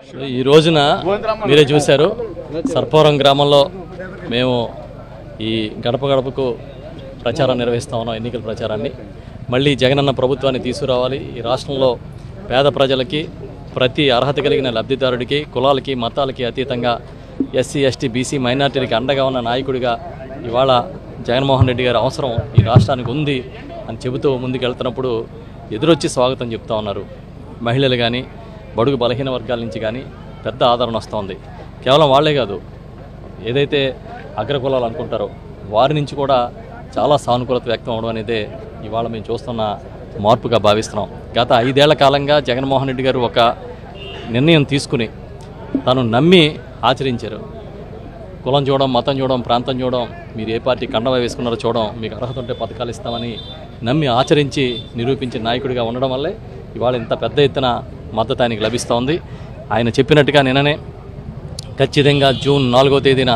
ఈ రోజున మీరే చూశారు సర్పవరం గ్రామంలో మేము ఈ గడప గడపకు ప్రచారం నిర్వహిస్తా ఉన్నాం. ఎన్నికల ప్రచారాన్ని మళ్ళీ జగనన్న ప్రభుత్వాన్ని తీసుకురావాలి. ఈ రాష్ట్రంలో పేద ప్రజలకి ప్రతి అర్హత కలిగిన లబ్ధిదారుడికి కులాలకి మతాలకి అతీతంగా ఎస్సీ ఎస్టీ బీసీ మైనార్టీలకి అండగా ఉన్న నాయకుడిగా ఇవాళ జగన్మోహన్ రెడ్డి గారి అవసరం ఈ రాష్ట్రానికి ఉంది అని చెబుతూ ముందుకెళ్తున్నప్పుడు ఎదురొచ్చి స్వాగతం చెప్తా ఉన్నారు. మహిళలు కానీ బడుగు బలహీన వర్గాల నుంచి కానీ పెద్ద ఆదరణ వస్తుంది. కేవలం వాళ్లే కాదు, ఏదైతే అగ్రకులాలు అనుకుంటారో వారి నుంచి కూడా చాలా సానుకూలత వ్యక్తం అవడం అనేది ఇవాళ మేము చూస్తున్న మార్పుగా భావిస్తున్నాం. గత 5 ఏళ్ల కాలంగా జగన్మోహన్ రెడ్డి గారు ఒక నిర్ణయం తీసుకుని తను నమ్మి ఆచరించారు. కులం చూడడం, మతం చూడడం, ప్రాంతం చూడడం, మీరు ఏ పార్టీ కండవ వేసుకున్నారో చూడడం, మీకు అర్హత ఉంటే పథకాలు ఇస్తామని నమ్మి ఆచరించి నిరూపించిన నాయకుడిగా ఉండడం వల్లే ఇవాళ ఇంత పెద్ద ఎత్తున మద్దతు ఆయనకి లభిస్తోంది. ఆయన చెప్పినట్టుగా నిన్ననే ఖచ్చితంగా జూన్ 4వ తేదీన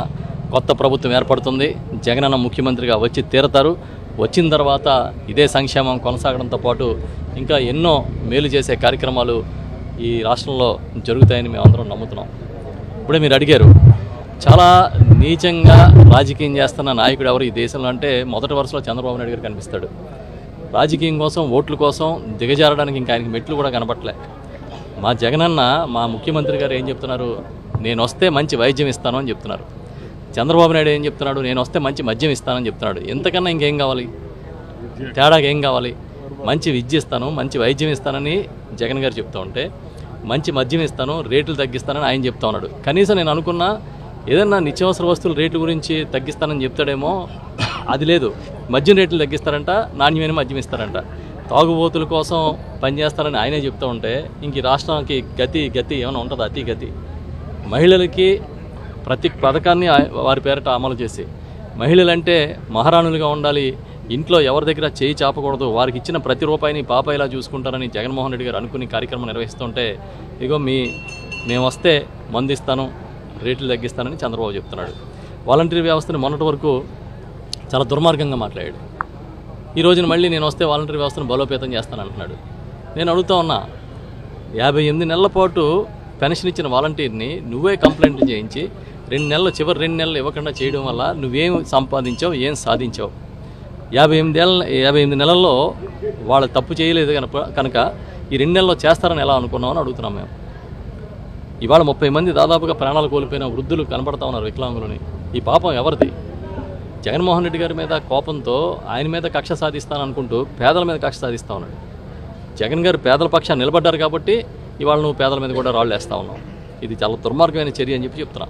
కొత్త ప్రభుత్వం ఏర్పడుతుంది. జగనన్న ముఖ్యమంత్రిగా వచ్చి తీరతారు. వచ్చిన తర్వాత ఇదే సంక్షేమం కొనసాగడంతో పాటు ఇంకా ఎన్నో మేలు చేసే కార్యక్రమాలు ఈ రాష్ట్రంలో జరుగుతాయని మేము అందరం నమ్ముతున్నాం. ఇప్పుడే మీరు అడిగారు, చాలా నీచంగా రాజకీయం చేస్తున్న నాయకుడు ఎవరు ఈ దేశంలో అంటే మొదటి వరుసలో చంద్రబాబు నాయుడు గారు కనిపిస్తాడు. రాజకీయం కోసం, ఓట్ల కోసం దిగజారడానికి ఇంకా ఆయనకి మెట్లు కూడా కనపట్లే. మా జగనన్న, మా ముఖ్యమంత్రి గారు ఏం చెప్తున్నారు? నేను వస్తే మంచి వైద్యం ఇస్తాను అని చెప్తున్నారు. చంద్రబాబు నాయుడు ఏం చెప్తున్నాడు? నేను వస్తే మంచి మద్యం ఇస్తానని చెప్తున్నాడు. ఎంతకన్నా ఇంకేం కావాలి? తేడాగా ఏం కావాలి? మంచి విద్య ఇస్తాను, మంచి వైద్యం ఇస్తానని జగన్ గారు చెప్తూ ఉంటే, మంచి మద్యం ఇస్తాను, రేట్లు తగ్గిస్తానని ఆయన చెప్తా ఉన్నాడు. కనీసం నేను అనుకున్నా ఏదన్నా నిత్యావసర వస్తువుల రేట్ల గురించి తగ్గిస్తానని చెప్తాడేమో, అది లేదు. మద్యం రేట్లు తగ్గిస్తారంట, నాణ్యమైన మద్యం ఇస్తారంట. తాగుబోతుల కోసం పనిచేస్తారని ఆయనే చెప్తూ ఉంటే ఇంక రాష్ట్రానికి గతి ఏమైనా ఉంటుందా? అతి గతి. మహిళలకి ప్రతి పథకాన్ని వారి పేరిట అమలు చేసి, మహిళలంటే మహారాణులుగా ఉండాలి, ఇంట్లో ఎవరి దగ్గర చేయి చాపకూడదు, వారికి ఇచ్చిన ప్రతి రూపాయిని పాపాయిలా చూసుకుంటారని జగన్మోహన్ రెడ్డి గారు అనుకుని కార్యక్రమం నిర్వహిస్తుంటే, ఇగో మేము వస్తే మందు ఇస్తాను, రేట్లు తగ్గిస్తానని చంద్రబాబు చెప్తున్నాడు. వాలంటరీ వ్యవస్థను మొన్నటి వరకు చాలా దుర్మార్గంగా మాట్లాడాడు. ఈ రోజున మళ్ళీ నేను వస్తే వాలంటరీ వ్యవస్థను బలోపేతం చేస్తానంటున్నాడు. నేను అడుగుతా ఉన్నా, 58 నెలల పాటు పెన్షన్ ఇచ్చిన వాలంటీర్ని నువ్వే కంప్లైంట్ చేయించి చివరి 2 నెలలు ఇవ్వకుండా చేయడం వల్ల నువ్వేం సంపాదించావు, ఏం సాధించావు? 58 నెలల్లో వాళ్ళు తప్పు చేయలేదు కనుక ఈ 2 నెలల్లో చేస్తారని ఎలా అనుకున్నామని అడుగుతున్నాం మేము. ఇవాళ 30 మంది దాదాపుగా ప్రాణాలు కోల్పోయిన వృద్ధులు కనపడతా ఉన్నారు, వికలాంగులని. ఈ పాపం ఎవరిది? జగన్మోహన్ రెడ్డి గారి మీద కోపంతో ఆయన మీద కక్ష సాధిస్తాననుకుంటూ పేదల మీద కక్ష సాధిస్తూ ఉన్నాడు. జగన్ గారు పేదల పక్షాన్ని నిలబడ్డారు కాబట్టి ఇవాళ నువ్వు పేదల మీద కూడా రాళ్ళు వేస్తూ ఉన్నావు. ఇది చాలా దుర్మార్గమైన చర్య అని చెప్తున్నా.